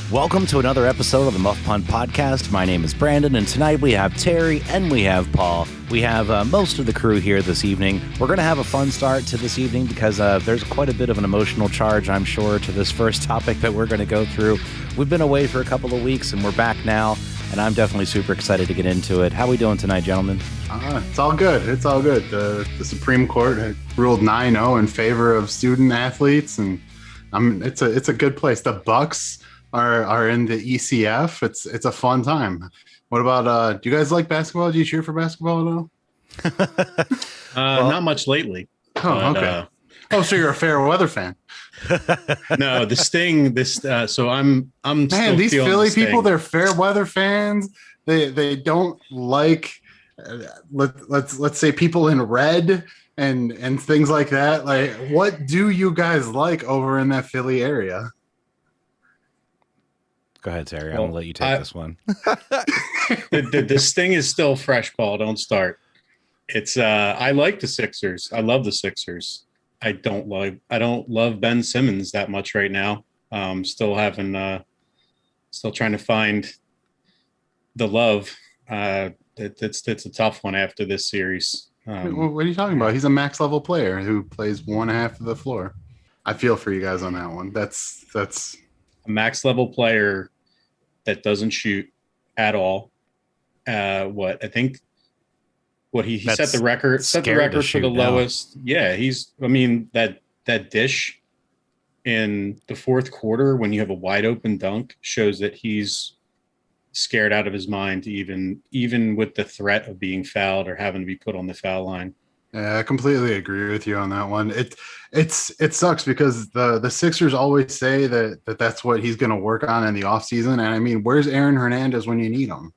Welcome to another episode of the Muffed Punt podcast. My name is Brandon, and tonight we have Terry and we have Paul. We have most of the crew here this evening. We're going to have a fun start to this evening because there's quite a bit of an emotional charge, I'm sure, to this first topic that we're going to go through. We've been away for a couple of weeks, and we're back now, and I'm definitely super excited to get into it. How are we doing tonight, gentlemen? It's all good. It's all good. The Supreme Court had ruled 9-0 in favor of student athletes, and it's a good place. The Bucks are in the ECF. It's a fun time. What about do you guys like basketball? Do you cheer for basketball at all? Not much lately. Oh, okay. So you're a fair weather fan. No, the Sting. So I'm. Man, these Philly people, they're fair weather fans. They don't like let's say people in red and things like that. Like, what do you guys like over in that Philly area? Go ahead, Terry. I'm going to let you take this one. The Sting is still fresh, Paul. Don't start. It's I like the Sixers. I love the Sixers. I don't love Ben Simmons that much right now. Still trying to find the love. It's a tough one after this series. What are you talking about? He's a max level player who plays one half of the floor. I feel for you guys on that one. That's a max level player that doesn't shoot at all. He set the record for the lowest. Yeah, that dish in the fourth quarter when you have a wide open dunk shows that he's scared out of his mind, even with the threat of being fouled or having to be put on the foul line. Yeah, I completely agree with you on that one. It sucks because the Sixers always say that's what he's going to work on in the offseason. And I mean, where's Aaron Hernandez when you need him?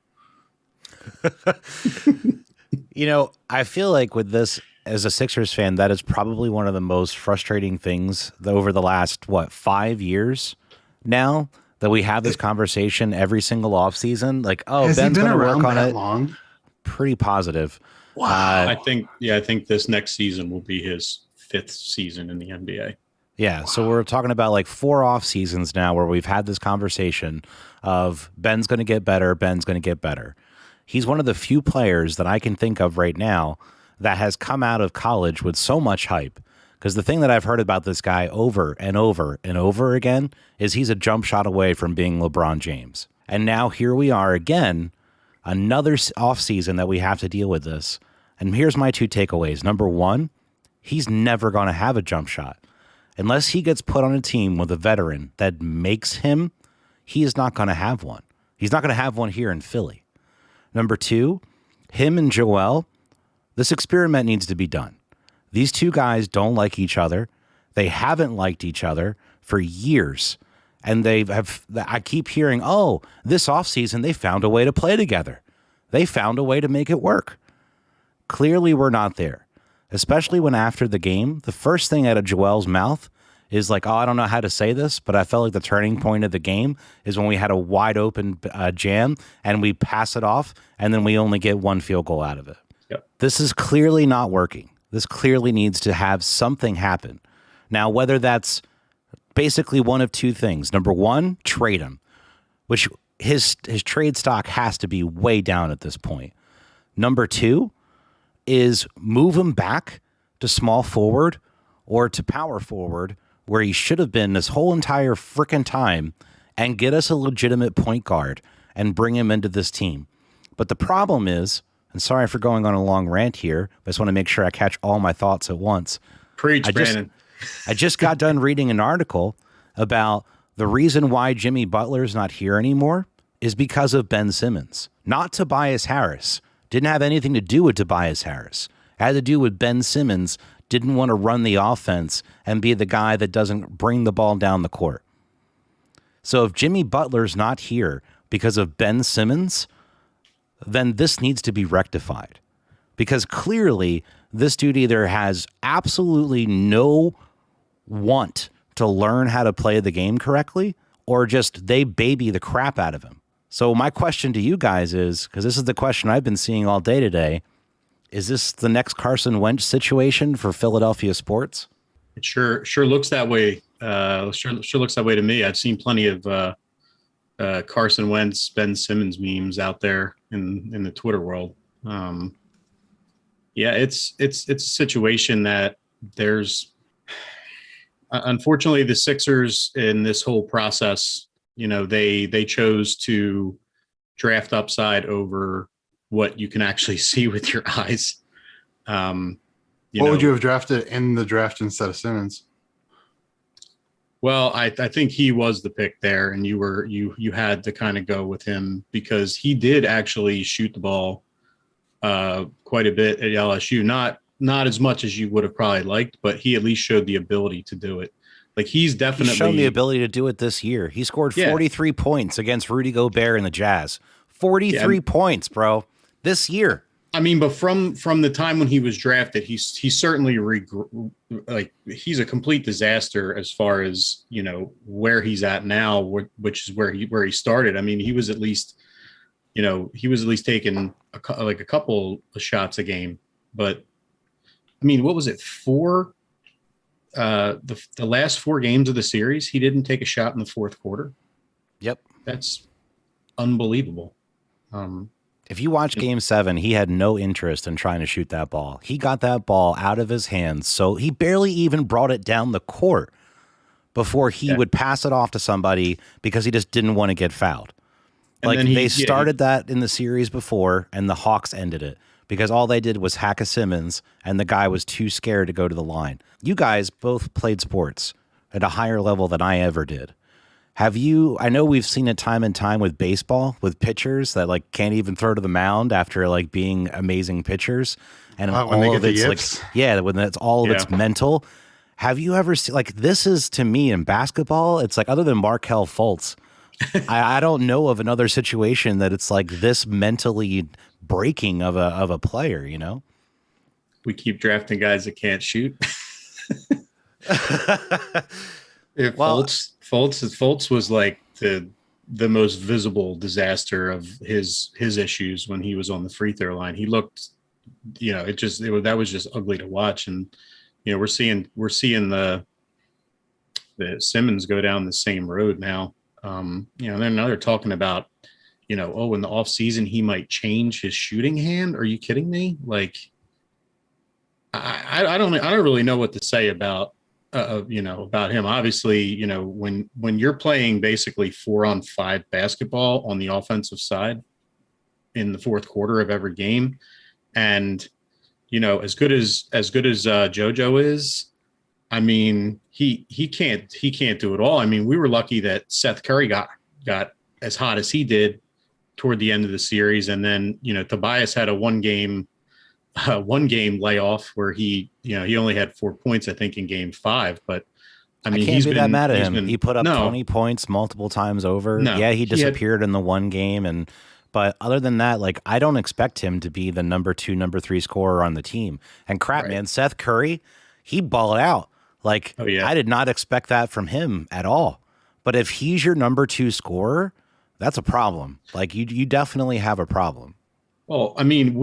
I feel like with this, as a Sixers fan, that is probably one of the most frustrating things over the last, 5 years now that we have this conversation every single offseason. Like, Ben's going to work on it. Long? Pretty positive. Wow. I think this next season will be his 5th season in the NBA. Yeah. Wow. So we're talking about like 4 off seasons now where we've had this conversation of Ben's going to get better. Ben's going to get better. He's one of the few players that I can think of right now that has come out of college with so much hype. Because the thing that I've heard about this guy over and over and over again is he's a jump shot away from being LeBron James. And now here we are again, another offseason that we have to deal with this. And here's my 2 takeaways. Number 1, he's never going to have a jump shot. Unless he gets put on a team with a veteran that makes him, he is not going to have one. He's not going to have one here in Philly. Number 2, him and Joel, this experiment needs to be done. These 2 guys don't like each other. They haven't liked each other for years. And I keep hearing, this offseason, they found a way to play together. They found a way to make it work. Clearly, we're not there, especially when after the game, the first thing out of Joel's mouth is like, I don't know how to say this, but I felt like the turning point of the game is when we had a wide open jam and we pass it off and then we only get 1 field goal out of it. Yep. This is clearly not working. This clearly needs to have something happen. Now, whether that's basically one of 2 things. Number 1, trade him, which his trade stock has to be way down at this point. Number 2 is move him back to small forward or to power forward where he should have been this whole entire frickin' time and get us a legitimate point guard and bring him into this team. But the problem is, and sorry for going on a long rant here, but I just want to make sure I catch all my thoughts at once. Preach, Brandon. I just got done reading an article about the reason why Jimmy Butler's not here anymore is because of Ben Simmons, not Tobias Harris. Didn't have anything to do with Tobias Harris. It had to do with Ben Simmons didn't want to run the offense and be the guy that doesn't bring the ball down the court. So if Jimmy Butler's not here because of Ben Simmons, then this needs to be rectified. Because clearly this dude either has absolutely no want to learn how to play the game correctly or just they baby the crap out of him. So my question to you guys is, because this is the question I've been seeing all day today, is this the next Carson Wentz situation for Philadelphia sports? It sure looks that way. Sure looks that way to me. I've seen plenty of Carson Wentz, Ben Simmons memes out there in the Twitter world. Yeah, it's a situation that there's unfortunately the Sixers in this whole process, they chose to draft upside over what you can actually see with your eyes. What would you have drafted in the draft instead of Simmons? Well, I think he was the pick there, and you had to kind of go with him because he did actually shoot the ball quite a bit at LSU. Not as much as you would have probably liked, but he at least showed the ability to do it. Like he's shown the ability to do it this year. He scored 43 points against Rudy Gobert and the Jazz. 43 points, bro, this year. I mean, but from the time when he was drafted, he's certainly he's a complete disaster as far as where he's at now, which is where he started. I mean, he was at least taking a couple of shots a game, but I mean, what was it for? The last 4 games of the series, he didn't take a shot in the fourth quarter. Yep, that's unbelievable. If you watch Game 7, he had no interest in trying to shoot that ball. He got that ball out of his hands, so he barely even brought it down the court before he would pass it off to somebody because he just didn't want to get fouled. And they started that in the series before, and the Hawks ended it because all they did was hack a Simmons, and the guy was too scared to go to the line. You guys both played sports at a higher level than I ever did. I know we've seen it time and time with baseball, with pitchers that can't even throw to the mound after being amazing pitchers. And all of it's when it's all of it's mental. Have you ever seen, this is to me in basketball, it's other than Markelle Fultz, I don't know of another situation that it's this mentally breaking of a player, We keep drafting guys that can't shoot. Fultz was the most visible disaster of his issues when he was on the free throw line. He looked, that was just ugly to watch. And, we're seeing the Simmons go down the same road now. Then now they're talking about, in the off season, he might change his shooting hand. Are you kidding me? I don't really know what to say about him. Obviously, when you're playing basically 4-on-5 basketball on the offensive side in the fourth quarter of every game, and as good as JoJo is, I mean, he can't do it all. I mean, we were lucky that Seth Curry got as hot as he did toward the end of the series, and then Tobias had a one game layoff where he only had 4 points, I think, in game 5. But I mean, I can't be that mad at him. He put up 20 points multiple times over. He disappeared in the one game, but other than that, I don't expect him to be the number 2, number 3 scorer on the team. And man, Seth Curry, he balled out. I did not expect that from him at all. But if he's your number 2 scorer, that's a problem. You definitely have a problem. Well, I mean,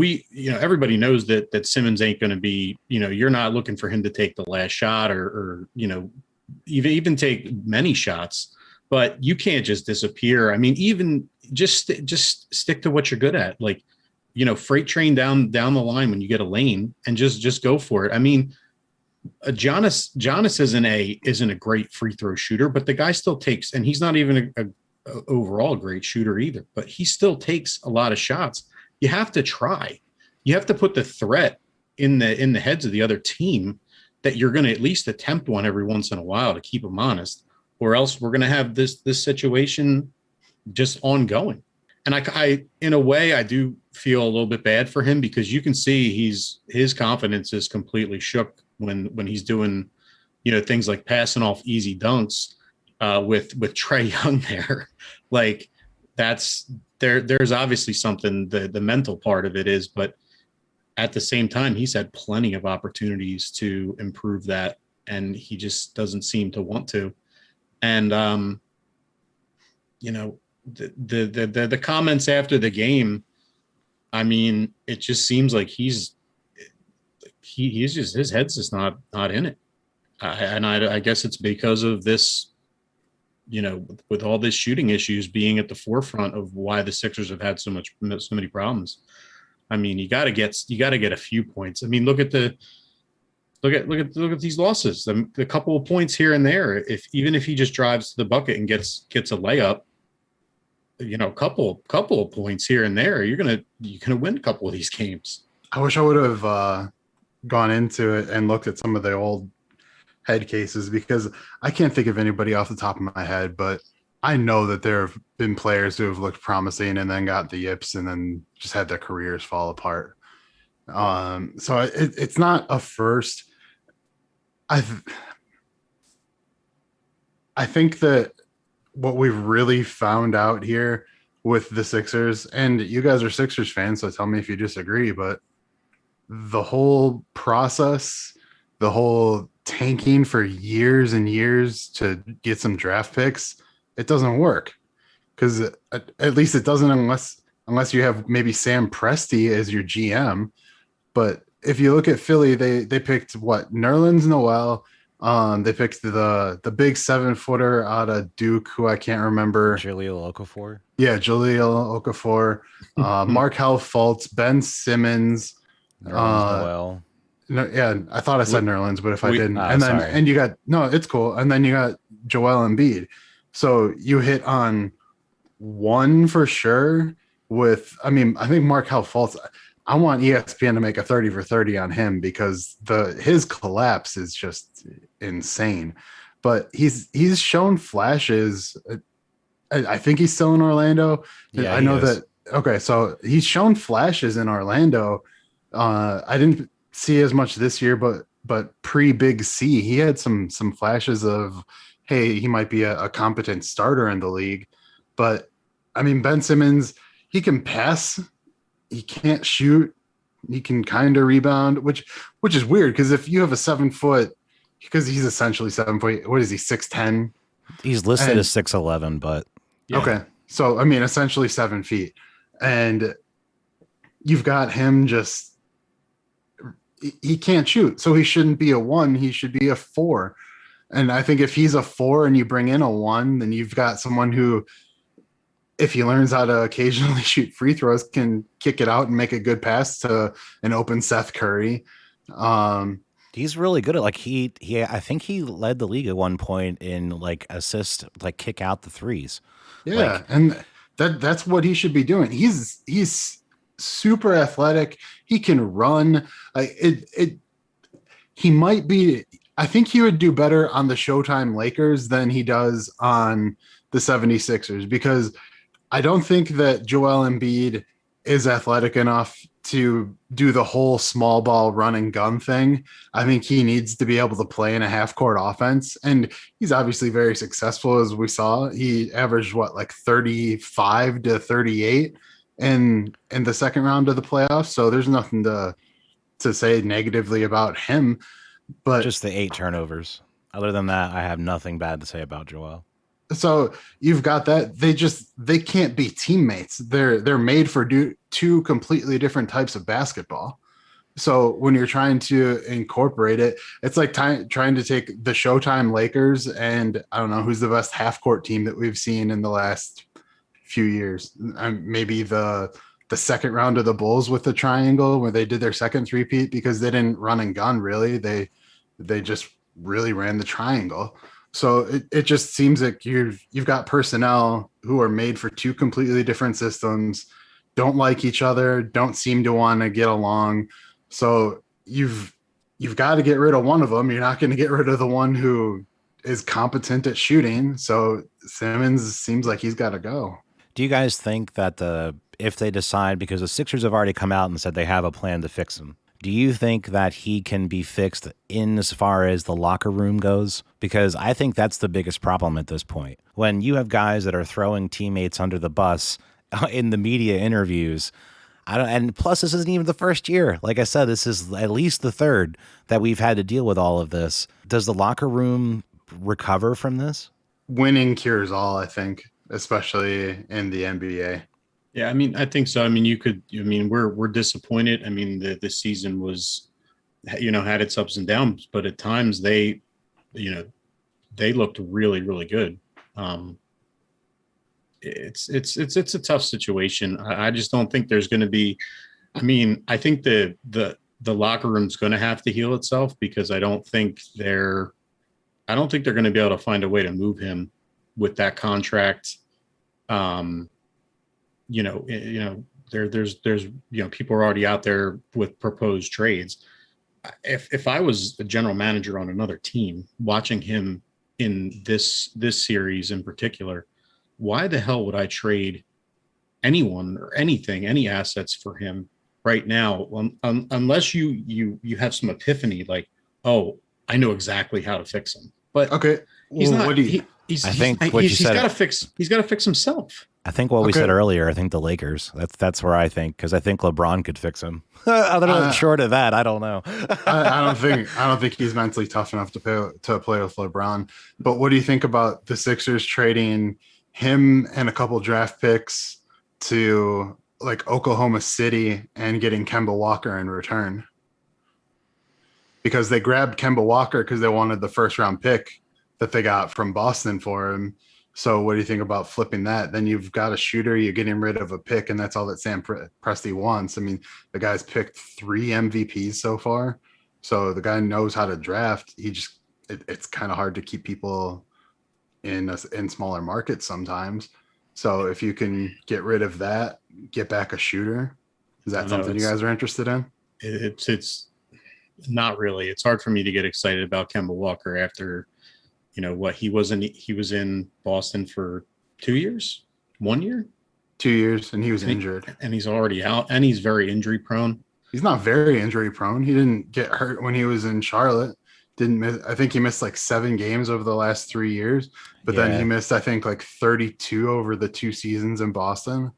everybody knows that Simmons ain't going to be, you're not looking for him to take the last shot or even take many shots, but you can't just disappear. I mean, even just stick to what you're good at. Freight train down the line when you get a lane and just go for it. I mean, Giannis isn't a great free throw shooter, but the guy still takes, and he's not even a overall great shooter either, but he still takes a lot of shots. You have to try. You have to put the threat in the heads of the other team that you're going to at least attempt one every once in a while to keep them honest, or else we're going to have this situation just ongoing. And I in a way, I do feel a little bit bad for him because you can see his confidence is completely shook when he's doing, things like passing off easy dunks with Trae Young there. There's obviously something, the mental part of it is, but at the same time, he's had plenty of opportunities to improve that, and he just doesn't seem to want to. And, the comments after the game, I mean, it just seems like he's just, his head's just not in it. I guess it's because of this with all this shooting issues being at the forefront of why the Sixers have had so many problems. I mean, you got to get a few points. I mean, look at these losses. The couple of points here and there. Even if he just drives to the bucket and gets a layup, couple of points here and there, you're gonna win a couple of these games. I wish I would have gone into it and looked at some of the old head cases, because I can't think of anybody off the top of my head, but I know that there have been players who have looked promising and then got the yips and then just had their careers fall apart. So it's not a first. I think that what we've really found out here with the Sixers, and you guys are Sixers fans, so tell me if you disagree, but the whole process, the whole tanking for years and years to get some draft picks, it doesn't work. Because at least it doesn't unless you have maybe Sam Presti as your GM. But if you look at Philly, they picked what? Nerlens Noel. They picked the big 7-footer out of Duke, who I can't remember. Jahlil Okafor. Yeah, Jahlil Okafor. Markelle Fultz, Ben Simmons. Nerlens Noel. No, yeah, I thought I said Nerlens, but if I didn't, sorry. And you got it's cool, and then you got Joel Embiid. So you hit on one for sure. I think Markelle Fultz. I want ESPN to make a 30 for 30 on him, because his collapse is just insane. But he's shown flashes. I think he's still in Orlando. Yeah, I know that. Okay, so he's shown flashes in Orlando. I didn't see as much this year, but pre Big C, he had some flashes of, hey, he might be a competent starter in the league. But I mean, Ben Simmons, he can pass. He can't shoot. He can kind of rebound, which is weird, because if you have a 7 foot, because he's essentially 7 foot, what is he, 6'10"? He's listed as 6'11", but yeah. Okay. So I mean, essentially 7 feet, and you've got him he can't shoot, so he shouldn't be a 1. He should be a 4. And I think if he's a 4 and you bring in a 1, then you've got someone who, if he learns how to occasionally shoot free throws, can kick it out and make a good pass to an open Seth Curry. He's really good at I think he led the league at one point in assist, kick out the threes. Yeah, and that's what he should be doing. He's super athletic. He can run. He might be. I think he would do better on the Showtime Lakers than he does on the 76ers, because I don't think that Joel Embiid is athletic enough to do the whole small ball run and gun thing. I think he needs to be able to play in a half court offense. And he's obviously very successful, as we saw. He averaged 35 to 38 in the second round of the playoffs. So there's nothing to say negatively about him. But just the 8 turnovers. Other than that, I have nothing bad to say about Joel. So you've got that. They can't be teammates. They're made for two completely different types of basketball. So when you're trying to incorporate it, it's like trying to take the Showtime Lakers and I don't know who's the best half court team that we've seen in the last few years. Maybe the second round of the Bulls with the triangle, where they did their second three-peat, because they didn't run and gun really. They just really ran the triangle. So it just seems like you've got personnel who are made for two completely different systems, don't like each other, don't seem to want to get along. So you've got to get rid of one of them. You're not going to get rid of the one who is competent at shooting. So Simmons seems like he's got to go. Do you guys think that if they decide, because the Sixers have already come out and said they have a plan to fix him, do you think that he can be fixed in as far as the locker room goes? Because I think that's the biggest problem at this point. When you have guys that are throwing teammates under the bus in the media interviews, and plus this isn't even the first year. Like I said, this is at least the third that we've had to deal with all of this. Does the locker room recover from this? Winning cures all, I think, especially in the NBA. Yeah, I mean, I think so. I mean, we're disappointed. I mean, the season was, had its ups and downs, but at times they looked really, really good. Um, it's a tough situation. I just don't think there's going to be. I mean, I think the locker room's going to have to heal itself because I don't think they're going to be able to find a way to move him with that contract. There's people are already out there with proposed trades. If I was a general manager on another team watching him in this series in particular, why the hell would I trade anyone or anything, any assets for him right now, unless you have some epiphany like, oh, I know exactly how to fix him. But okay, he's not. He's got to fix himself. I think what we said earlier. I think the Lakers. That's where I think, because I think LeBron could fix him. Other than short of that, I don't know. I don't think he's mentally tough enough to play with LeBron. But what do you think about the Sixers trading him and a couple draft picks to like Oklahoma City and getting Kemba Walker in return? Because they grabbed Kemba Walker because they wanted the first round pick that they got from Boston for him. So what do you think about flipping that? Then you've got a shooter, you're getting rid of a pick, and that's all that Sam Presti wants. I mean, the guy's picked 3 MVPs so far. So the guy knows how to draft. It's kind of hard to keep people in smaller markets sometimes. So if you can get rid of that, get back a shooter, is that something you guys are interested in? It's not really. It's hard for me to get excited about Kemba Walker after he was in Boston for 2 years, 1 yeyear, 2 years, and he was injured, and he's already out, and he's very injury prone. He's not very injury prone. He didn't get hurt when he was in Charlotte. Didn't miss. I think he missed like 7 games over the last 3 years, but then he missed, I think, like 32 over the 2 seasons in Boston.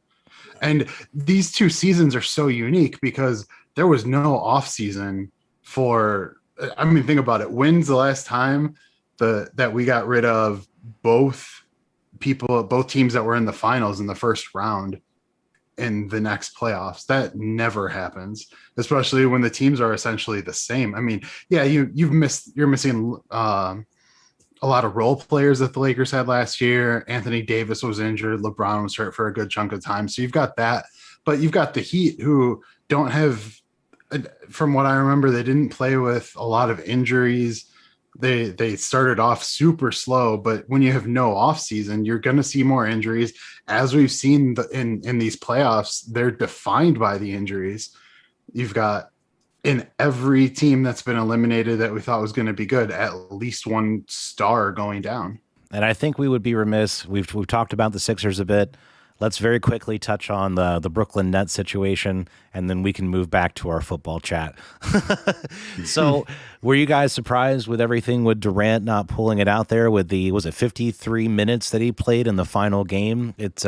And these 2 seasons are so unique because there was no off season for. I mean, think about it. When's the last time that we got rid of both teams that were in the finals in the first round in the next playoffs? That never happens, especially when the teams are essentially the same. I mean, yeah, you're missing a lot of role players that the Lakers had last year. Anthony Davis was injured. LeBron was hurt for a good chunk of time. So you've got that, but you've got the Heat who don't have, from what I remember, they didn't play with a lot of injuries. They started off super slow, but when you have no off season, you're going to see more injuries. As we've seen in these playoffs, they're defined by the injuries. You've got in every team that's been eliminated that we thought was going to be good, at least one star going down. And I think we would be remiss. We've talked about the Sixers a bit. Let's very quickly touch on the Brooklyn Nets situation, and then we can move back to our football chat. So were you guys surprised with everything with Durant not pulling it out there with was it 53 minutes that he played in the final game? It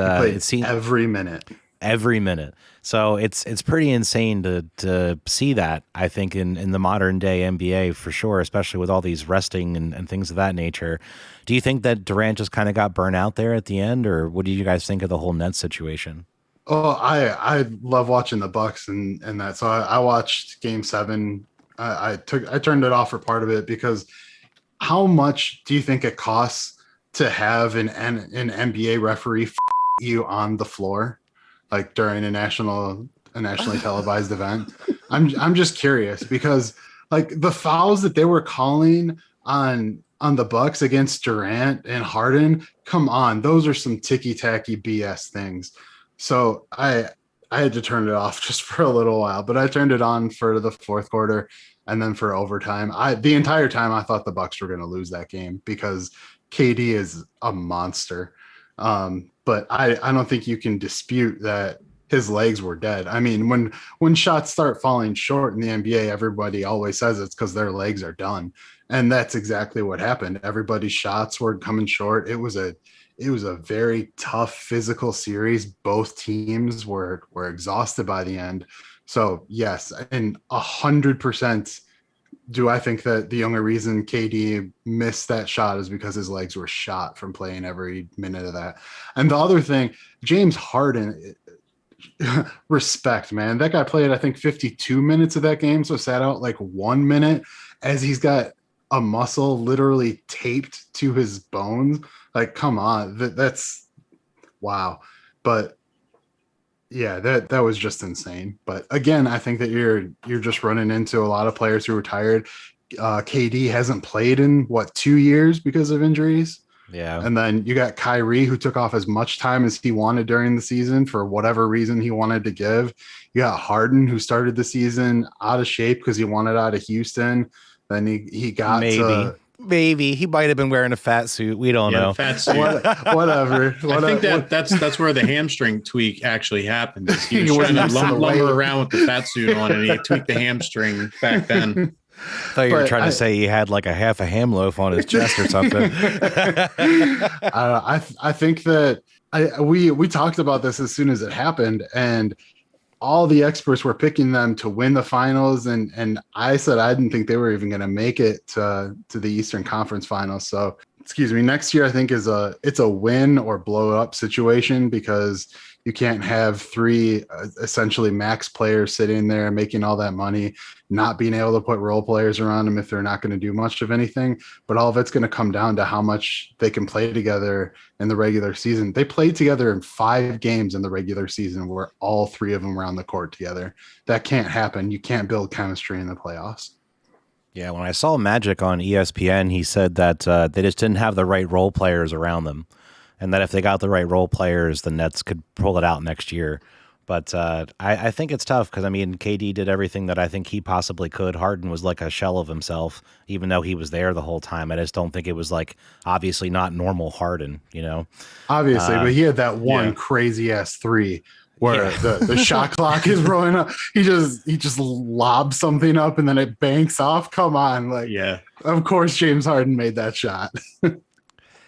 seemed every minute. Every minute. So it's pretty insane to see that, I think, in the modern day NBA for sure, especially with all these resting and things of that nature. Do you think that Durant just kind of got burnt out there at the end, or what do you guys think of the whole Nets situation? Oh, I love watching the Bucks and that. So I watched Game 7. I turned it off for part of it because how much do you think it costs to have an NBA referee you on the floor, like during a nationally televised event? I'm just curious because like the fouls that they were calling on the Bucks against Durant and Harden, come on, those are some ticky-tacky BS things. So I had to turn it off just for a little while, but I turned it on for the fourth quarter and then for overtime. The entire time I thought the Bucks were going to lose that game because KD is a monster. But I don't think you can dispute that his legs were dead. I mean, when shots start falling short in the NBA, everybody always says it's because their legs are done. And that's exactly what happened. Everybody's shots were coming short. It was a very tough physical series. Both teams were exhausted by the end. So yes, and 100% do I think that the only reason KD missed that shot is because his legs were shot from playing every minute of that. And the other thing, James Harden, respect, man. That guy played, I think, 52 minutes of that game, so sat out like 1 minute as he's got a muscle literally taped to his bones. Like, come on, that's wow. But yeah, that was just insane. But again, I think that you're just running into a lot of players who are tired. KD hasn't played in what 2 years because of injuries. Yeah. And then you got Kyrie, who took off as much time as he wanted during the season for whatever reason he wanted to give. You got Harden, who started the season out of shape because he wanted out of Houston. Then he got maybe he might have been wearing a fat suit. We don't know. Fat suit. Whatever. I think that's where the hamstring tweak actually happened. He was trying to lumber around with the fat suit on, and he tweaked the hamstring back then. I thought you were trying to say he had like a half a ham loaf on his chest or something. I think that we talked about this as soon as it happened, and all the experts were picking them to win the finals, and I said I didn't think they were even going to make it to the Eastern Conference Finals. So, excuse me, next year I think it's a win or blow up situation, because you can't have three essentially max players sitting there making all that money, not being able to put role players around them if they're not going to do much of anything. But all of it's going to come down to how much they can play together in the regular season. They played together in 5 games in the regular season where all 3 of them were on the court together. That can't happen. You can't build chemistry in the playoffs. Yeah, when I saw Magic on ESPN, he said that they just didn't have the right role players around them, and that if they got the right role players, the Nets could pull it out next year. But I think it's tough because, I mean, KD did everything that I think he possibly could. Harden was like a shell of himself, even though he was there the whole time. I just don't think it was like, obviously not normal Harden, you know? Obviously, but he had that one crazy ass 3 where the shot clock is rolling up. He just lobs something up and then it banks off. Come on. Like, of course, James Harden made that shot.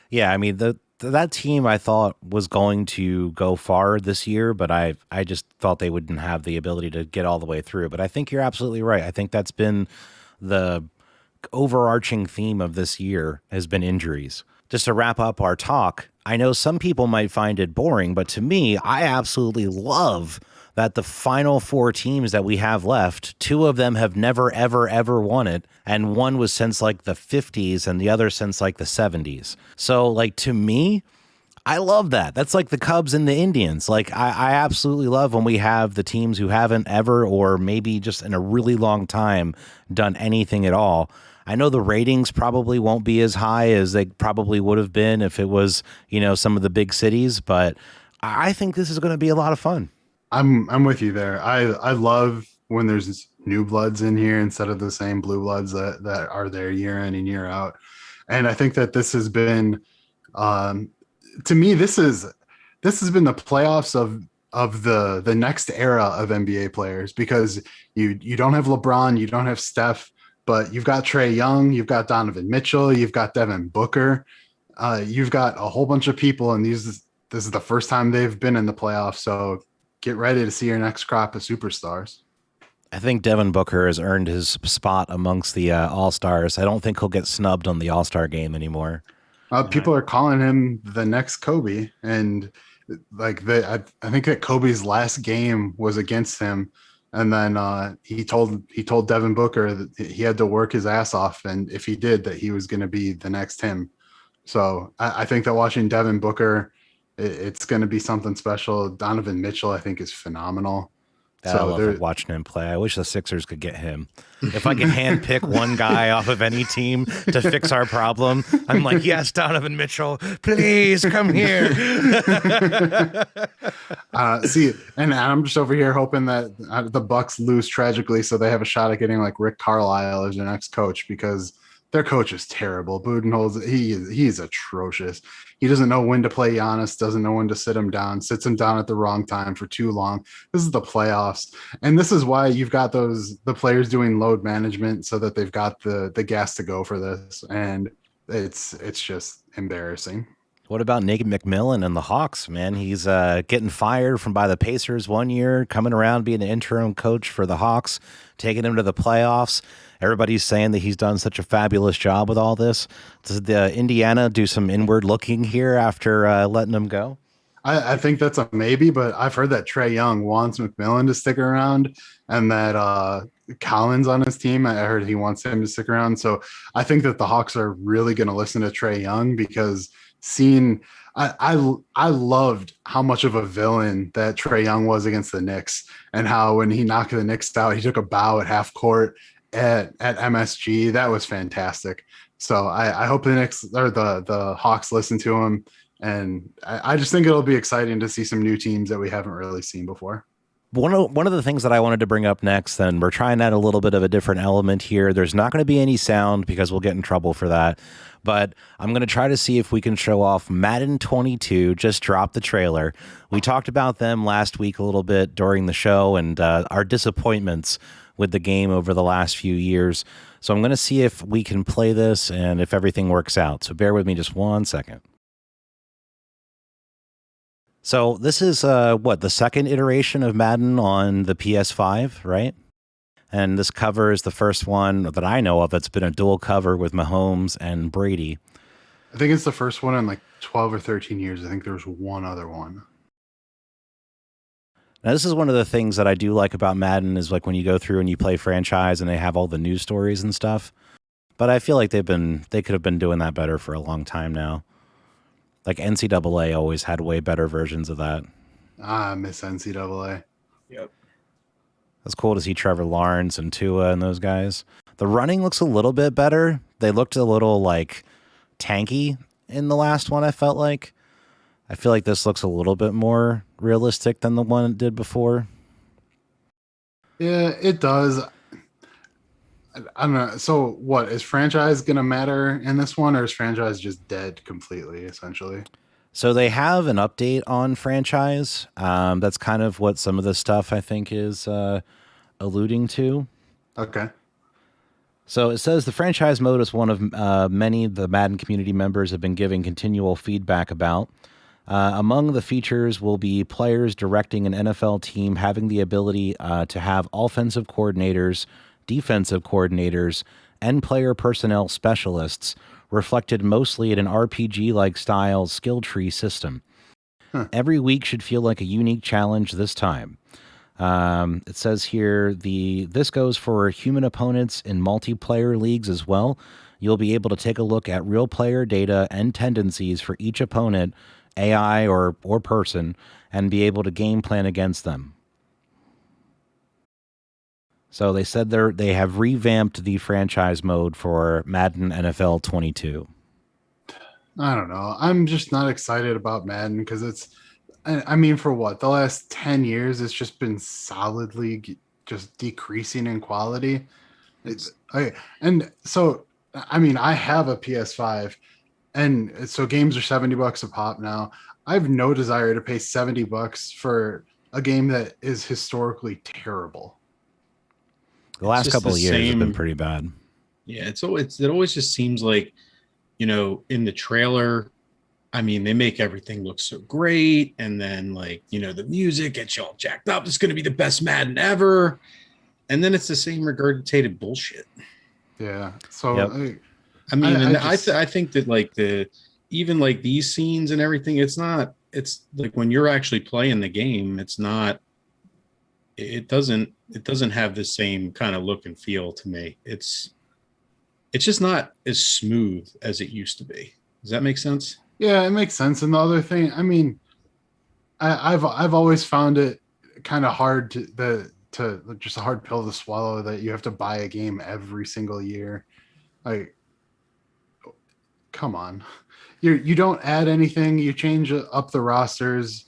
Yeah, I mean, that team I thought was going to go far this year, but I just thought they wouldn't have the ability to get all the way through. But I think you're absolutely right. I think that's been the overarching theme of this year has been injuries. Just to wrap up our talk, I know some people might find it boring, but to me, I absolutely love that the final 4 teams that we have left, 2 of them have never, ever, ever won it. And one was since like the 50s and the other since like the 70s. So like, to me, I love that. That's like the Cubs and the Indians. Like, I absolutely love when we have the teams who haven't ever, or maybe just in a really long time, done anything at all. I know the ratings probably won't be as high as they probably would have been if it was, you know, some of the big cities, but I think this is going to be a lot of fun. I'm with you there. I love when there's new bloods in here instead of the same blue bloods that are there year in and year out. And I think that this has been, to me, this has been the playoffs of the next era of NBA players, because you don't have LeBron, you don't have Steph, but you've got Trae Young, you've got Donovan Mitchell, you've got Devin Booker, you've got a whole bunch of people, and this is the first time they've been in the playoffs. So get ready to see your next crop of superstars. I think Devin Booker has earned his spot amongst the All-Stars. I don't think he'll get snubbed on the All-Star game anymore. People are calling him the next Kobe, and like I think that Kobe's last game was against him, and then he told Devin Booker that he had to work his ass off, and if he did, that he was going to be the next him. So I think that watching Devin Booker, it's going to be something special. Donovan Mitchell, I think, is phenomenal. I love watching him play. I wish the Sixers could get him. If I could handpick one guy off of any team to fix our problem, I'm like, yes, Donovan Mitchell, please come here. See, and I'm just over here hoping that the Bucks lose tragically, so they have a shot at getting like Rick Carlisle as their next coach, because their coach is terrible. Budenholzer, he's atrocious. He doesn't know when to play Giannis, doesn't know when to sit him down, sits him down at the wrong time for too long. This is the playoffs. And this is why you've got the players doing load management so that they've got the gas to go for this. And it's just embarrassing. What about Nate McMillan and the Hawks, man? He's getting fired by the Pacers one year, coming around being an interim coach for the Hawks, taking them to the playoffs. Everybody's saying that he's done such a fabulous job with all this. Does Indiana do some inward looking here after letting him go? I think that's a maybe, but I've heard that Trae Young wants McMillan to stick around, and that Collins on his team. I heard he wants him to stick around. So I think that the Hawks are really going to listen to Trae Young because seeing I loved how much of a villain that Trae Young was against the Knicks, and how when he knocked the Knicks out, he took a bow at half court at MSG. That was fantastic. So I hope the Knicks or the Hawks listen to him, and I just think it'll be exciting to see some new teams that we haven't really seen before. One of the things that I wanted to bring up next, and we're trying out a little bit of a different element here. There's not going to be any sound because we'll get in trouble for that. But I'm going to try to see if we can show off Madden 22. Just dropped the trailer. We talked about them last week a little bit during the show and our disappointments with the game over the last few years. So I'm going to see if we can play this and if everything works out. So bear with me just 1 second. So this is the second iteration of Madden on the PS5, right? And this cover is the first one that I know of that's been a dual cover with Mahomes and Brady. I think it's the first one in like 12 or 13 years. I think there was one other one. Now, this is one of the things that I do like about Madden is like when you go through and you play franchise and they have all the news stories and stuff. But I feel like they could have been doing that better for a long time now. Like NCAA always had way better versions of that. I miss NCAA. Yep. It's cool to see Trevor Lawrence and Tua and those guys. The running looks a little bit better. They looked a little like tanky in the last one, I felt like. I feel like this looks a little bit more realistic than the one it did before. Yeah, it does. I don't know. So what, is franchise going to matter in this one, or is franchise just dead completely, essentially? So they have an update on franchise. That's kind of what some of the stuff I think is alluding to. Okay. So it says the franchise mode is one of many the Madden community members have been giving continual feedback about. Among the features will be players directing an NFL team having the ability to have offensive coordinators, defensive coordinators, and player personnel specialists reflected mostly in an RPG-like style skill tree system. Huh. Every week should feel like a unique challenge this time. It says here, this goes for human opponents in multiplayer leagues as well. You'll be able to take a look at real player data and tendencies for each opponent, AI or person, and be able to game plan against them. So they said they have revamped the franchise mode for Madden NFL 22. I don't know. I'm just not excited about Madden because I mean, for what? The last 10 years, it's just been solidly just decreasing in quality. And so, I mean, I have a PS5, and so games are $70 a pop now. I have no desire to pay $70 for a game that is historically terrible. The last couple of years have been pretty bad. Yeah, it always just seems like, in the trailer, I mean, they make everything look so great, and then the music gets you all jacked up. It's going to be the best Madden ever, and then it's the same regurgitated bullshit. Yeah. So yep. I think that even these scenes and everything, it's like when you're actually playing the game, it doesn't have the same kind of look and feel to me. It's just not as smooth as it used to be. Does that make sense? Yeah, it makes sense. And the other thing, I mean, I've always found it kind of hard to just a hard pill to swallow that you have to buy a game every single year. Like, come on, you don't add anything, you change up the rosters.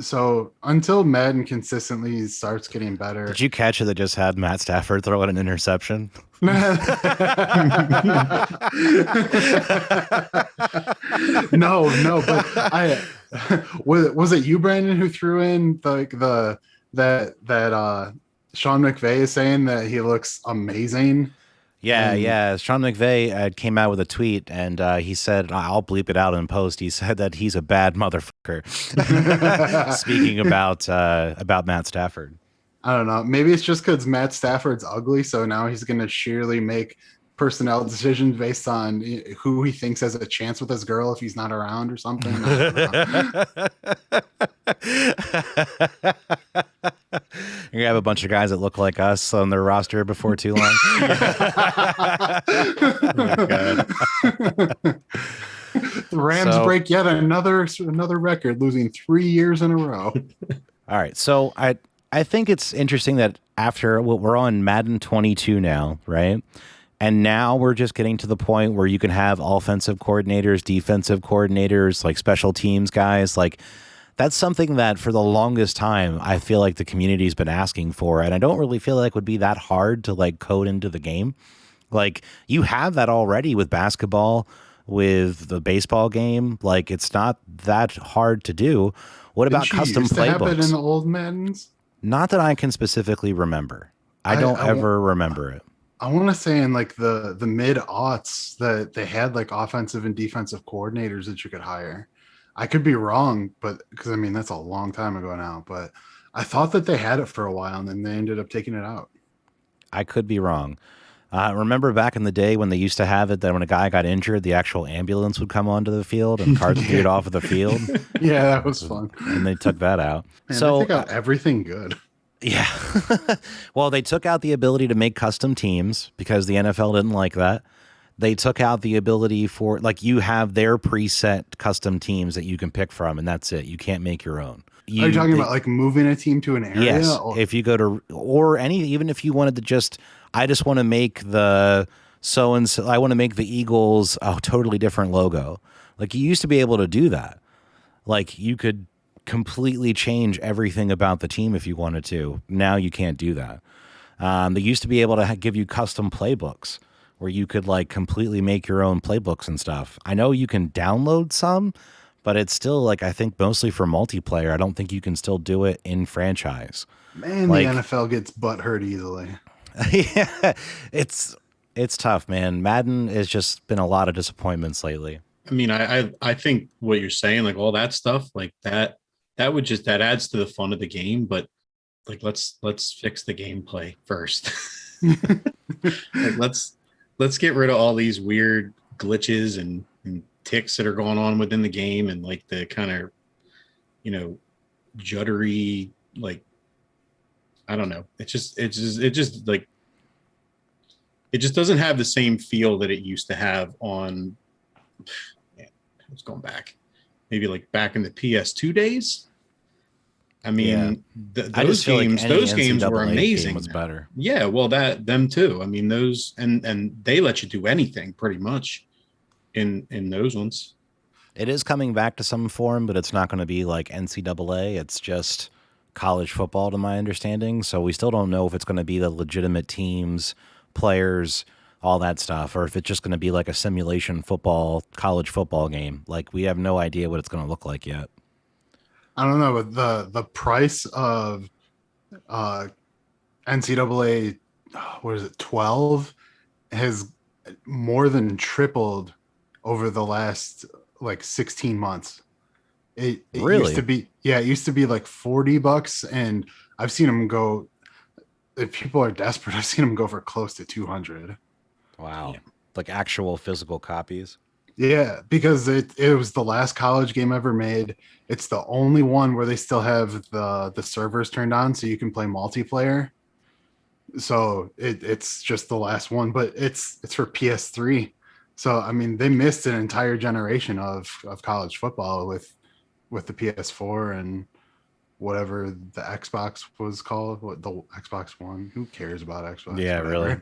So until Madden consistently starts getting better. Did you catch it that just had Matt Stafford throw out an interception? No, but was it you, Brandon, who threw in that Sean McVay is saying that he looks amazing? Yeah. Sean McVay came out with a tweet, and he said, I'll bleep it out in post. He said that he's a bad motherfucker. Speaking about Matt Stafford. I don't know. Maybe it's just because Matt Stafford's ugly, so now he's going to sheerly make personnel decisions based on who he thinks has a chance with his girl if he's not around or something. I don't know. You have a bunch of guys that look like us on their roster before too long. Oh, God. The Rams break yet another record, losing 3 years in a row. All right. So I think it's interesting that after we're on Madden 22 now, right? And now we're just getting to the point where you can have offensive coordinators, defensive coordinators, like special teams guys. Like that's something that for the longest time, I feel like the community's been asking for. And I don't really feel like it would be that hard to like code into the game. Like you have that already with basketball, with the baseball game. Like it's not that hard to do. What about custom used to have it in playbooks? the old Maddens? Not that I can specifically remember. I don't ever remember it. I want to say in like the mid aughts that they had like offensive and defensive coordinators that you could hire. I could be wrong, but because I mean that's a long time ago now. But I thought that they had it for a while and then they ended up taking it out. I could be wrong. Remember back in the day when they used to have it that when a guy got injured, the actual ambulance would come onto the field and cars would get off of the field. Yeah, that was fun. And they took that out. Man, so they took out everything good. Yeah. Well, they took out the ability to make custom teams because the NFL didn't like that. They took out the ability for, like, you have their preset custom teams that you can pick from, and that's it. You can't make your own. Are you talking about like moving a team to an area? Yes. If you go to, or even if you wanted to just, I just want to make the so-and-so, I want to make the Eagles a totally different logo. Like, you used to be able to do that. Like, you could completely change everything about the team if you wanted to. Now you can't do that. They used to be able to give you custom playbooks where you could like completely make your own playbooks and stuff. I know you can download some, but it's still like, I think mostly for multiplayer. I don't think you can still do it in franchise. Man, like, the NFL gets butt hurt easily. Yeah, it's tough, man. Madden has just been a lot of disappointments lately. I mean, I think what you're saying, like all that stuff, like that adds to the fun of the game, but like let's fix the gameplay first. Like let's get rid of all these weird glitches and ticks that are going on within the game and like the kind of, juddery, like, I don't know. It just like, it just doesn't have the same feel that it used to have on, man, it's going back, maybe like back in the PS2 days. I mean, those games were amazing. Was better. Yeah, well, them too. I mean, those and they let you do anything pretty much in those ones. It is coming back to some form, but it's not going to be like NCAA. It's just college football, to my understanding. So we still don't know if it's going to be the legitimate teams, players, all that stuff, or if it's just going to be like a simulation football, college football game. Like we have no idea what it's going to look like yet. I don't know, but the price of NCAA, what is it, 12, has more than tripled over the last like 16 months. It really used to be, it used to be like $40, and I've seen them go. If people are desperate, I've seen them go for close to 200. Wow, yeah. Like actual physical copies. Yeah, because it was the last college game ever made. It's the only one where they still have the servers turned on so you can play multiplayer. So it's just the last one, but it's for PS3. So I mean, they missed an entire generation of college football with the PS4 and whatever the Xbox was called, what the Xbox One. Who cares about Xbox? Yeah, whatever.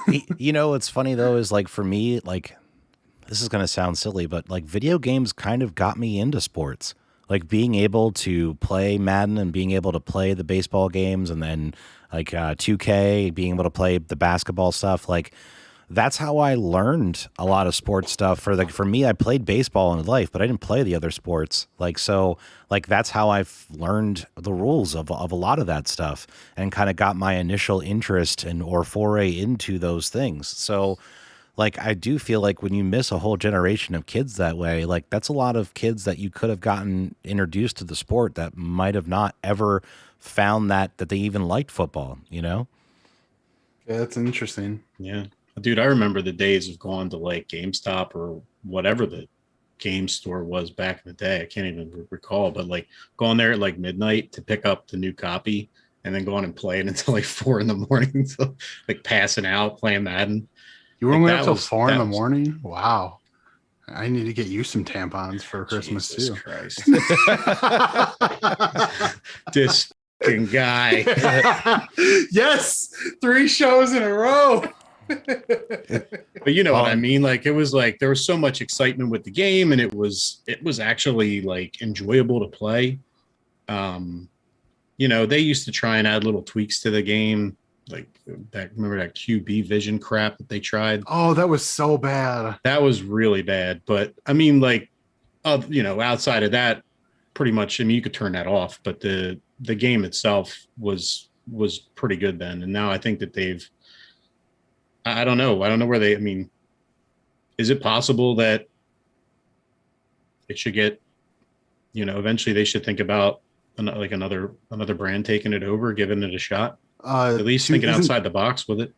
Really. What's funny though is like for me, like, this is going to sound silly, but like video games kind of got me into sports. Like being able to play Madden and being able to play the baseball games and then like 2K, being able to play the basketball stuff. Like that's how I learned a lot of sports stuff. For me, I played baseball in life, but I didn't play the other sports. Like, so like that's how I've learned the rules of a lot of that stuff and kind of got my initial interest or foray into those things. So like, I do feel like when you miss a whole generation of kids that way, like that's a lot of kids that you could have gotten introduced to the sport that might have not ever found that they even liked football, Yeah, that's interesting. Yeah. Dude, I remember the days of going to like GameStop or whatever the game store was back in the day. I can't even recall, but like going there at like midnight to pick up the new copy and then go on and play it until like 4 a.m. So, like passing out, playing Madden. You were Like, only that up till was- 4 in that the was- morning? Wow. I need to get you some tampons for Christmas Jesus too. Christ. This fucking guy. Yes, 3 shows in a row. But you know what I mean? Like, it was like there was so much excitement with the game, and it was actually like enjoyable to play. You know, they used to try and add little tweaks to the game, like that. Remember that QB vision crap that they tried? Oh, that was so bad. That was really bad. But I mean, like, you know, outside of that, pretty much. I mean, you could turn that off, but the game itself was pretty good then. And now I think that they've. I don't know. I don't know where they. I mean, is it possible that it should get? You know, eventually they should think about like another brand taking it over, giving it a shot. At least thinking outside the box with it.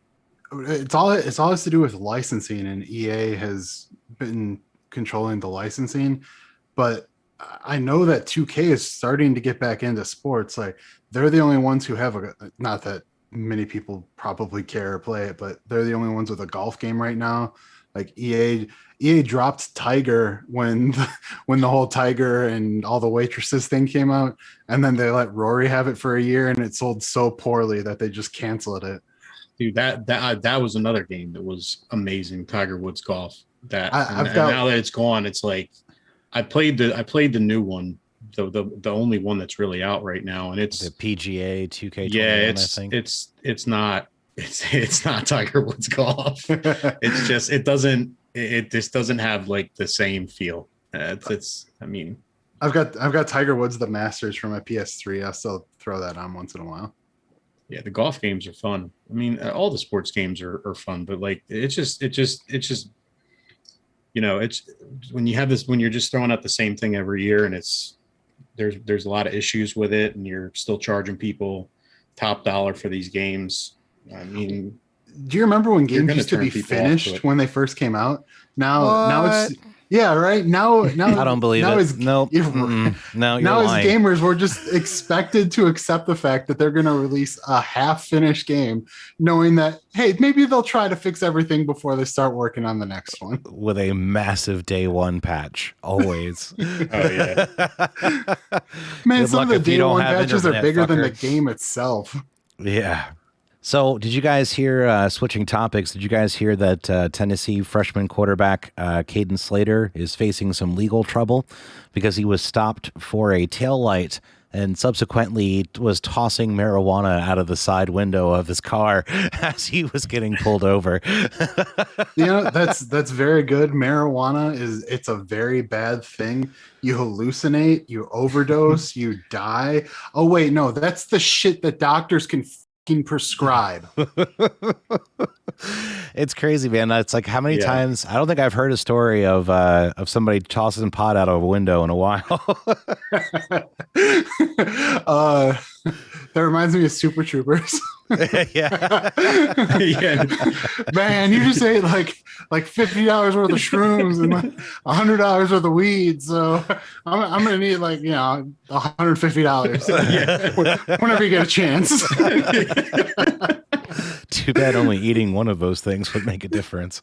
It's all has to do with licensing, and EA has been controlling the licensing. But I know that 2K is starting to get back into sports. Like, they're the only ones who have not that many people probably care or play it, but they're the only ones with a golf game right now. Like, EA dropped Tiger when the whole Tiger and all the waitresses thing came out, and then they let Rory have it for a year, and it sold so poorly that they just canceled it. Dude, that was another game that was amazing. Tiger Woods golf. And now that it's gone, it's like I played the new one, the only one that's really out right now, and it's the PGA 2K21. Yeah, I think it's not Tiger Woods golf. It's just it just doesn't have like the same feel. It's I mean, I've got Tiger Woods the Masters for my PS3. I'll still throw that on once in a while. Yeah, the golf games are fun. I mean, all the sports games are fun, but like it's just you know, it's when you're just throwing out the same thing every year, and there's a lot of issues with it, and you're still charging people top dollar for these games. I mean, do you remember when games used to be finished when they first came out? Now it's yeah, right. Now I don't believe it. No, no, now lying. As gamers, we're just expected to accept the fact that they're going to release a half-finished game, knowing that, hey, maybe they'll try to fix everything before they start working on the next one with a massive day one patch. Always. Oh yeah, man. Some of the day one patches are bigger than the game itself. Yeah. So did you guys hear, switching topics, did you guys hear that Tennessee freshman quarterback Caden Slater is facing some legal trouble because he was stopped for a taillight and subsequently was tossing marijuana out of the side window of his car as he was getting pulled over? You know, that's very good. Marijuana it's a very bad thing. You hallucinate, you overdose, you die. Oh wait, no, that's the shit that doctors can prescribe. It's crazy, man. It's like, how many times? I don't think I've heard a story of somebody tossing pot out of a window in a while. That reminds me of Super Troopers. Yeah. Man, you just ate like $50 worth of shrooms and like $100 worth of weed. So I'm gonna need like, you know, $150 whenever you get a chance. Too bad only eating one of those things would make a difference.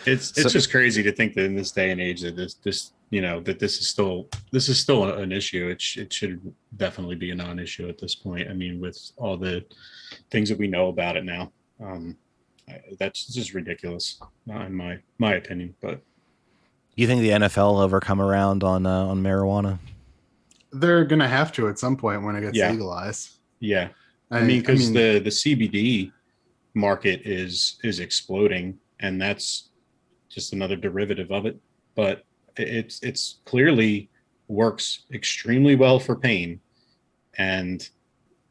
It's just crazy to think that in this day and age that this you know that this is still an issue. It should definitely be a non-issue at this point. I mean, with all the things that we know about it now, that's just ridiculous, in my opinion. But you think the NFL will ever come around on marijuana? They're gonna have to at some point when it gets legalized. Yeah, I mean, because the CBD market is exploding, and that's just another derivative of it. But it's clearly works extremely well for pain, and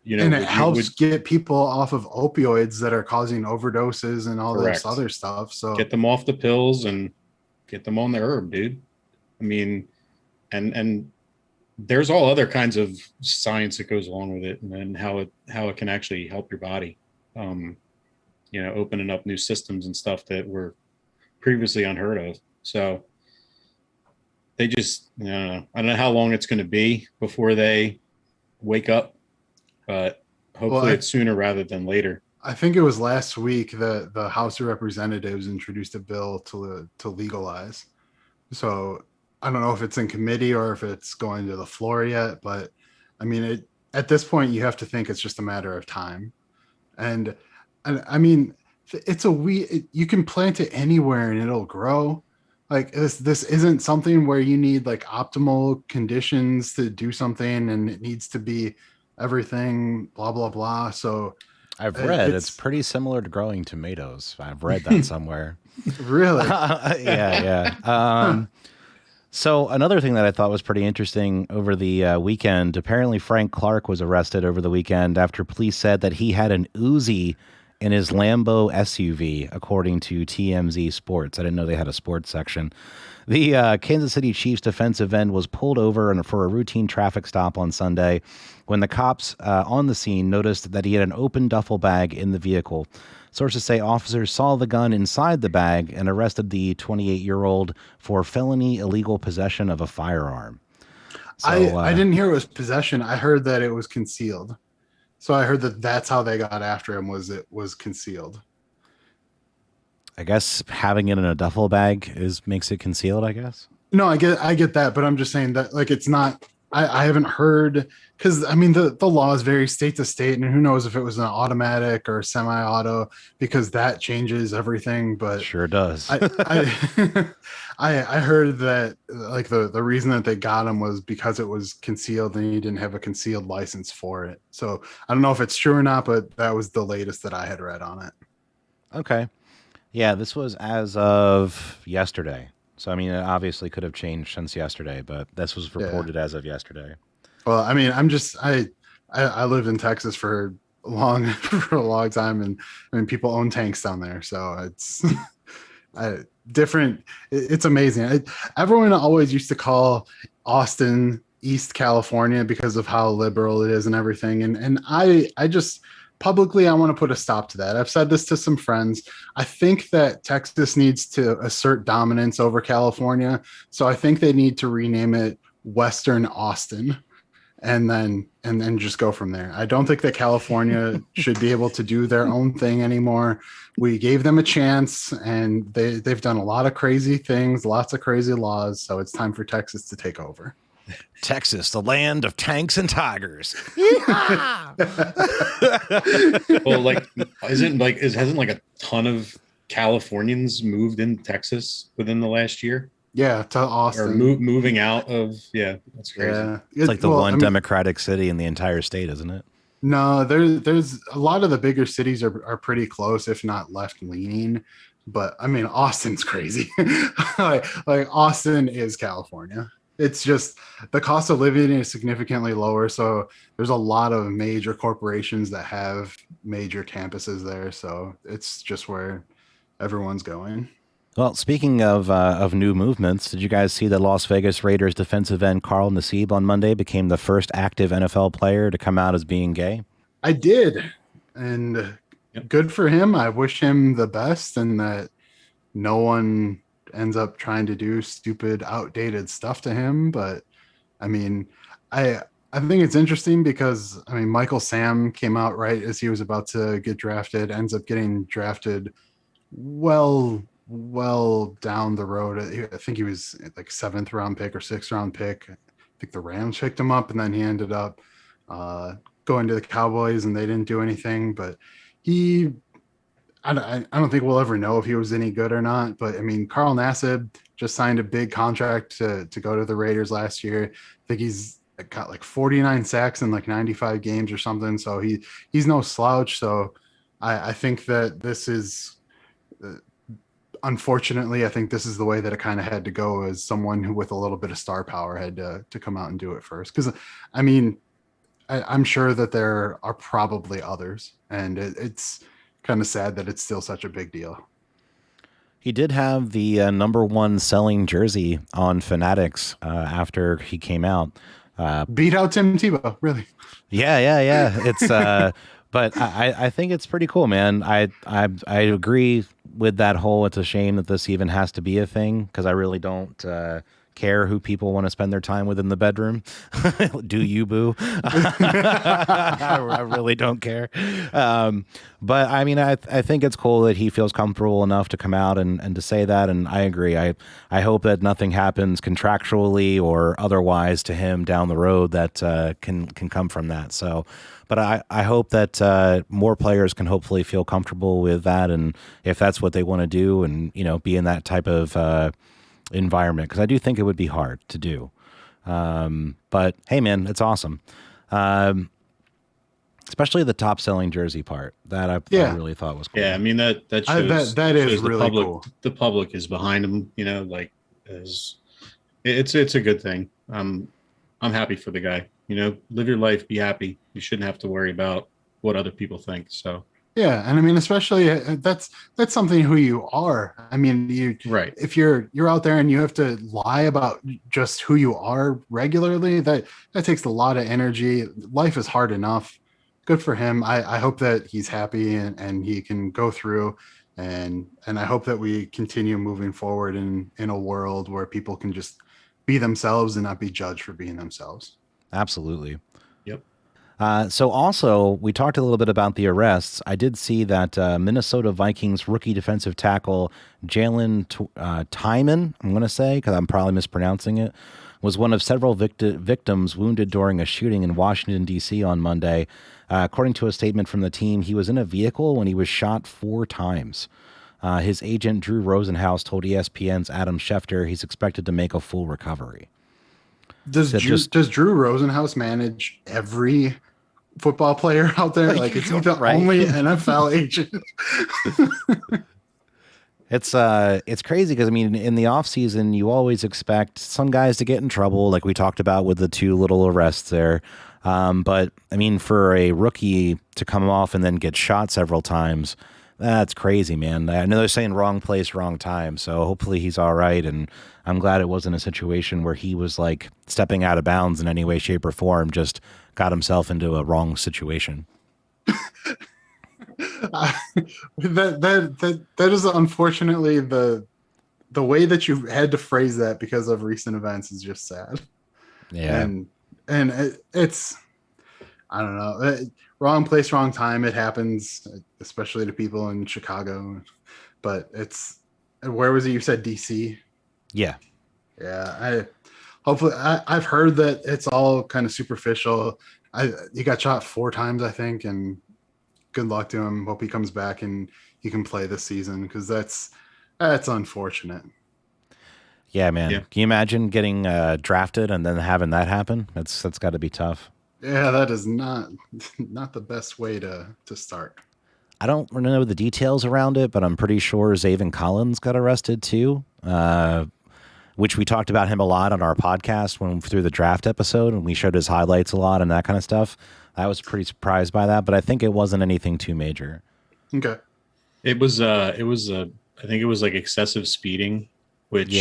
you know, and it helps get people off of opioids that are causing overdoses and all this other stuff. So get them off the pills and get them on the herb, dude. I mean, and there's all other kinds of science that goes along with it, and then how it can actually help your body. You know, opening up new systems and stuff that were previously unheard of. So They just, I don't know. I don't know how long it's going to be before they wake up, but hopefully it's sooner rather than later. I think it was last week that the House of Representatives introduced a bill to legalize. So I don't know if it's in committee or if it's going to the floor yet, but I mean, at this point, you have to think it's just a matter of time. And I mean, it's a weed. You can plant it anywhere and it'll grow. Like this isn't something where you need like optimal conditions to do something, and it needs to be everything. Blah blah blah. So I've read it's pretty similar to growing tomatoes. I've read that somewhere. Really? Yeah. So another thing that I thought was pretty interesting over the weekend, apparently Frank Clark was arrested over the weekend after police said that he had an Uzi in his Lambo SUV, according to TMZ Sports. I didn't know they had a sports section. The Kansas City Chiefs defensive end was pulled over for a routine traffic stop on Sunday when the cops on the scene noticed that he had an open duffel bag in the vehicle. Sources say officers saw the gun inside the bag and arrested the 28-year-old for felony illegal possession of a firearm. So, I didn't hear it was possession. I heard that it was concealed. So I heard that that's how they got after him, was it was concealed. I guess having it in a duffel bag makes it concealed, I guess. No, I get that, but I'm just saying that like it's not. I haven't heard, because I mean the law is very state to state, and who knows if it was an automatic or semi-auto, because that changes everything. But sure does. I heard that like the reason that they got him was because it was concealed and he didn't have a concealed license for it. So I don't know if it's true or not, but that was the latest that I had read on it. Okay. Yeah, this was as of yesterday. So, I mean, it obviously could have changed since yesterday, but this was reported as of yesterday. Well, I mean, I lived in Texas for a long time, and I mean, people own tanks down there, so it's different. It's amazing. Everyone always used to call Austin East California because of how liberal it is and everything, and I just publicly, I want to put a stop to that. I've said this to some friends. I think that Texas needs to assert dominance over California. So I think they need to rename it Western Austin and then just go from there. I don't think that California should be able to do their own thing anymore. We gave them a chance, and they've done a lot of crazy things, lots of crazy laws. So it's time for Texas to take over. Texas, the land of tanks and tigers. Well, like, hasn't like a ton of Californians moved in Texas within the last year? Yeah, to Austin. Or moving out of, that's crazy. Yeah. It's like the Democratic city in the entire state, isn't it? No, there's a lot of the bigger cities are pretty close, if not left leaning. But I mean, Austin's crazy. like Austin is California. It's just the cost of living is significantly lower. So there's a lot of major corporations that have major campuses there. So it's just where everyone's going. Well, speaking of new movements, did you guys see that Las Vegas Raiders defensive end Carl Nassib on Monday became the first active NFL player to come out as being gay? I did. And good for him. I wish him the best, and that no one ends up trying to do stupid, outdated stuff to him. But I mean, I think it's interesting because I mean, Michael Sam came out right as he was about to get drafted, ends up getting drafted well down the road. I think he was like 7th round pick or 6th round pick. I think the Rams picked him up, and then he ended up going to the Cowboys, and they didn't do anything. But I don't think we'll ever know if he was any good or not. But I mean, Carl Nassib just signed a big contract to go to the Raiders last year. I think he's got like 49 sacks in like 95 games or something. So he's no slouch. So I think that this is, unfortunately, I think this is the way that it kind of had to go, as someone who with a little bit of star power had to come out and do it first. Because I mean, I'm sure that there are probably others, and it's kind of sad that it's still such a big deal. He did have the #1 selling jersey on Fanatics after he came out. Beat out Tim Tebow, really? Yeah. It's but I think it's pretty cool, man. I agree with that whole. It's a shame that this even has to be a thing, because I really don't care who people want to spend their time with in the bedroom. Do you, boo? I really don't care. But I mean, I think it's cool that he feels comfortable enough to come out and to say that. And I agree. I hope that nothing happens contractually or otherwise to him down the road that can come from that. So, but I hope that more players can hopefully feel comfortable with that. And if that's what they want to do and, be in that type of environment, because I do think it would be hard to do. But hey, man, it's awesome. Especially the top selling jersey part that I really thought was cool. Yeah, I mean that shows that is shows really cool. The public is behind him. It's a good thing. I'm happy for the guy. Live your life, be happy. You shouldn't have to worry about what other people think. So yeah, and I mean, especially that's something who you are. I mean, if you're out there and you have to lie about just who you are regularly, that takes a lot of energy. Life is hard enough. Good for him. I hope that he's happy and he can go through, and I hope that we continue moving forward in a world where people can just be themselves and not be judged for being themselves. Absolutely. Yep. So also, we talked a little bit about the arrests. I did see that Minnesota Vikings rookie defensive tackle Jalen Twyman, I'm going to say, because I'm probably mispronouncing it, was one of several victims wounded during a shooting in Washington, D.C. on Monday. According to a statement from the team, he was in a vehicle when he was shot 4 times. His agent, Drew Rosenhaus, told ESPN's Adam Schefter he's expected to make a full recovery. Does Drew Rosenhaus manage every football player out there? Like, is he the only NFL agent? It's crazy because, I mean, in the offseason, you always expect some guys to get in trouble, like we talked about with the 2 little arrests there. But, I mean, for a rookie to come off and then get shot several times, that's crazy, man. I know they're saying wrong place, wrong time, so hopefully he's all right, and I'm glad it wasn't a situation where he was, like, stepping out of bounds in any way, shape, or form, just got himself into a wrong situation. That is unfortunately the way that you had to phrase that because of recent events is just sad. Yeah, and it's I don't know, wrong place, wrong time. It happens, especially to people in Chicago. But where was it? You said DC. Yeah. I've heard that it's all kind of superficial. He got shot 4 times, I think, and good luck to him. Hope he comes back and he can play this season, because that's unfortunate. Yeah, man. Yeah. Can you imagine getting drafted and then having that happen? That's got to be tough. Yeah, that is not the best way to start. I don't know the details around it, but I'm pretty sure Zaven Collins got arrested too, which we talked about him a lot on our podcast through the draft episode, and we showed his highlights a lot and that kind of stuff. I was pretty surprised by that, but I think it wasn't anything too major. Okay. I think it was like excessive speeding, which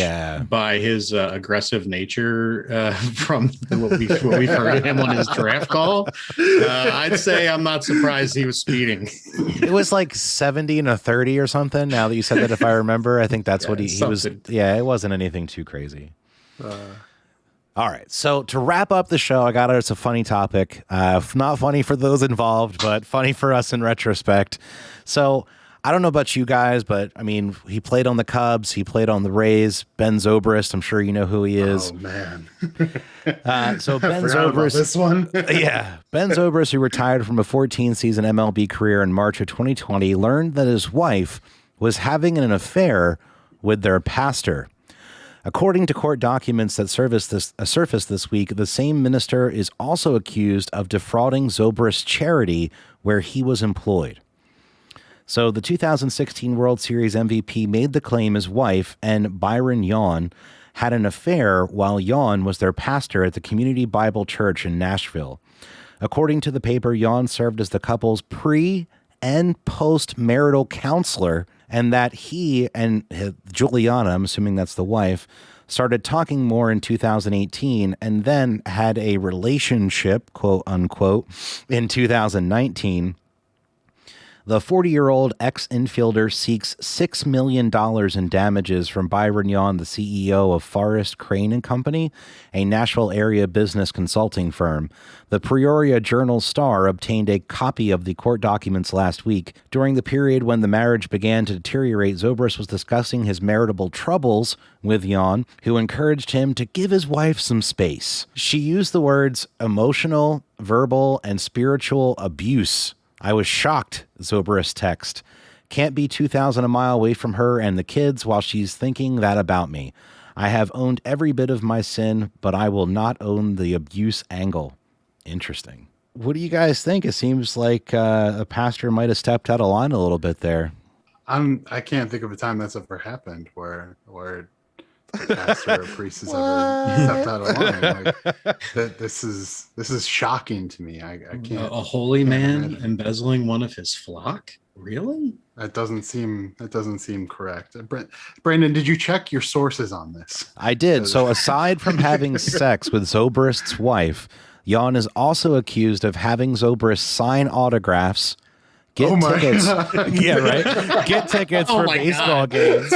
by his aggressive nature from what we've heard of him on his draft call, I'd say I'm not surprised he was speeding. It was like 70 and a 30 or something. Now that you said that, if I remember, I think that's what he was. Yeah, it wasn't anything too crazy. All right. So to wrap up the show, I got it's a funny topic. Not funny for those involved, but funny for us in retrospect. So I don't know about you guys, but I mean, he played on the Cubs. He played on the Rays. Ben Zobrist, I'm sure you know who he is. Oh, man. So Ben Zobrist. This one? Yeah. Ben Zobrist, who retired from a 14-season MLB career in March of 2020, learned that his wife was having an affair with their pastor. According to court documents that surfaced this week, the same minister is also accused of defrauding Zobrist's charity where he was employed. So the 2016 World Series MVP made the claim his wife and Byron Yawn had an affair while Yawn was their pastor at the Community Bible Church in Nashville. According to the paper, Yawn served as the couple's pre- and post-marital counselor, and that he and Juliana, I'm assuming that's the wife, started talking more in 2018 and then had a relationship, quote unquote, in 2019. The 40-year-old ex-infielder seeks $6 million in damages from Byron Yon, the CEO of Forrest Crane and Company, a Nashville area business consulting firm. The Peoria Journal-Star obtained a copy of the court documents last week. During the period when the marriage began to deteriorate, Zobrist was discussing his marital troubles with Yon, who encouraged him to give his wife some space. She used the words emotional, verbal, and spiritual abuse. I was shocked, Zobrist text. Can't be 2,000 a mile away from her and the kids while she's thinking that about me. I have owned every bit of my sin, but I will not own the abuse angle. Interesting. What do you guys think? It seems like a pastor might have stepped out of line a little bit there. I can't think of a time that's ever happened where a pastor or priest has ever stepped out of line. Like, this is shocking to me. I can't. A holy man embezzling one of his flock? Really? That doesn't seem correct. Brandon, did you check your sources on this? I did. So aside from having sex with Zobrist's wife, Yon is also accused of having Zobrist sign autographs, get tickets. Yeah, right. Get tickets for baseball games.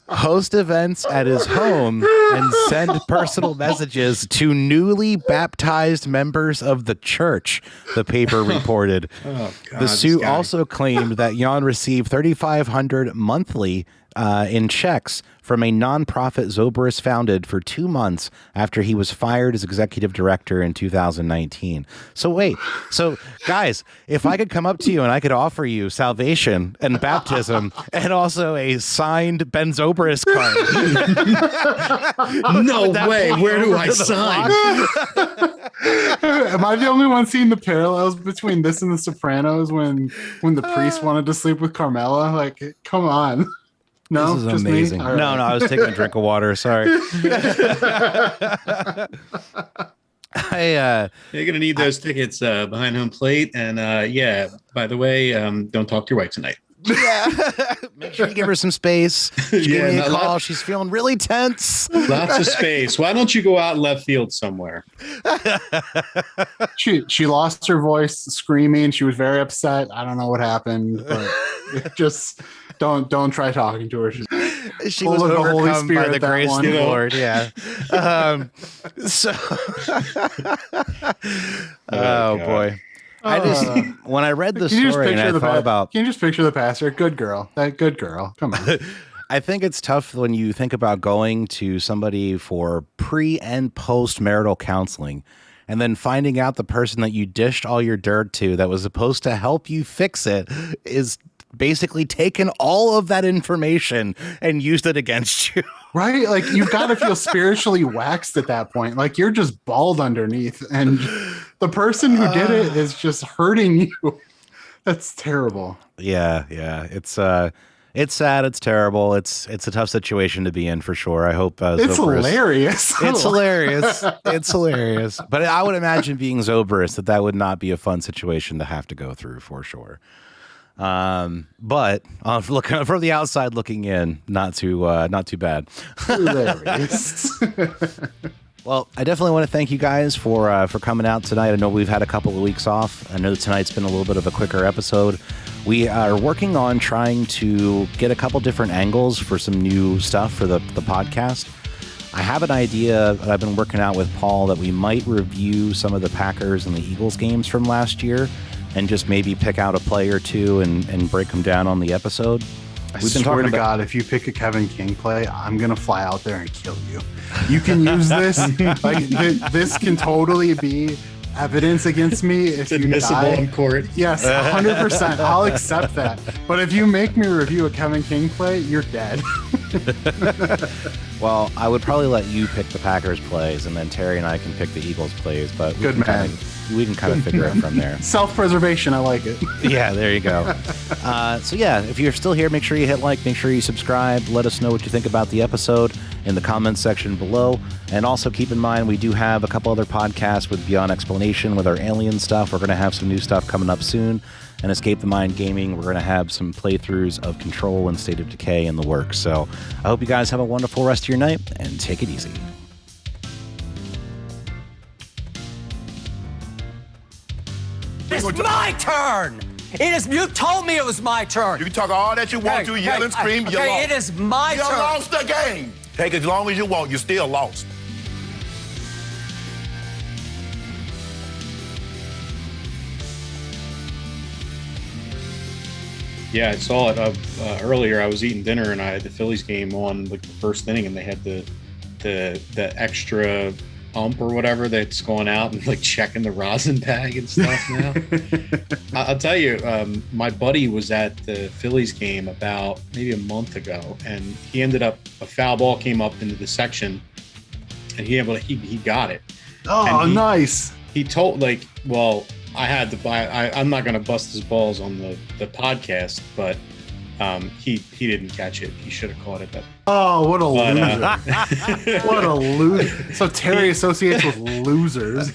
Host events at his home and send personal messages to newly baptized members of the church, the paper reported. The suit also claimed that Yon received $3,500 monthly in checks from a nonprofit Zobrist founded for 2 months after he was fired as executive director in 2019. So wait, guys, if I could come up to you and I could offer you salvation and baptism and also a signed Ben Zobrist card. No way. Where do I sign? Am I the only one seeing the parallels between this and The Sopranos when the priest wanted to sleep with Carmela? Like, come on. No, this is just amazing. Me? Right. No, I was taking a drink of water. Sorry. You're gonna need those tickets behind home plate, and by the way, don't talk to your wife tonight. Yeah, make sure you give her some space. She gave me a call. She's feeling really tense. Lots of space. Why don't you go out in left field somewhere? She lost her voice screaming. She was very upset. I don't know what happened, but just don't try talking to her. She was overcome by the grace of the Lord. Yeah. Oh boy. I just when I read the story and I thought about, can you just picture the pastor? Good girl. That good girl. Come on. I think it's tough when you think about going to somebody for pre and post marital counseling and then finding out the person that you dished all your dirt to that was supposed to help you fix it is basically taken all of that information and used it against you. Right? Like, you've got to feel spiritually waxed at that point. Like, you're just bald underneath, and the person who did it is just hurting you. That's terrible. Yeah. It's sad. It's terrible. It's a tough situation to be in for sure. I hope it's hilarious. It's hilarious. It's hilarious. But I would imagine being Zobrist that would not be a fun situation to have to go through for sure. But looking from the outside looking in, not too bad. Well, I definitely want to thank you guys for coming out tonight. I know we've had a couple of weeks off. I know tonight's been a little bit of a quicker episode. We are working on trying to get a couple different angles for some new stuff for the podcast. I have an idea that I've been working out with Paul that we might review some of the Packers and the Eagles games from last year and just maybe pick out a play or two and break them down on the episode. We've been talking about, God, if you pick a Kevin King play, I'm going to fly out there and kill you. You can use this. Like, this can totally be evidence against me. If it's admissible in court. Yes, 100%. I'll accept that. But if you make me review a Kevin King play, you're dead. Well, I would probably let you pick the Packers plays, and then Terry and I can pick the Eagles plays. But good man. We can kind of figure it from there. Self-preservation, I like it. Yeah, there you go. So yeah, if you're still here, make sure you hit like, make sure you subscribe. Let us know what you think about the episode in the comments section below. And also keep in mind, we do have a couple other podcasts with Beyond Explanation with our alien stuff. We're going to have some new stuff coming up soon. And Escape the Mind Gaming, we're going to have some playthroughs of Control and State of Decay in the works. So I hope you guys have a wonderful rest of your night, and take it easy. This my turn. You told me it was my turn. You can talk all that you want to, yell and scream, you lost. It is my turn. You lost the game. Take as long as you want, you still lost. Yeah, I saw it earlier. I was eating dinner and I had the Phillies game on like the first inning, and they had the extra ump or whatever that's going out and like checking the rosin bag and stuff now. I'll tell you, my buddy was at the Phillies game about maybe a month ago, and he ended up, a foul ball came up into the section, and he got it. Oh, nice. He told, like, well, I had to buy. I'm not going to bust his balls on the podcast, but he didn't catch it. He should have caught it. Oh, what a loser! What a loser! So Terry associates with losers.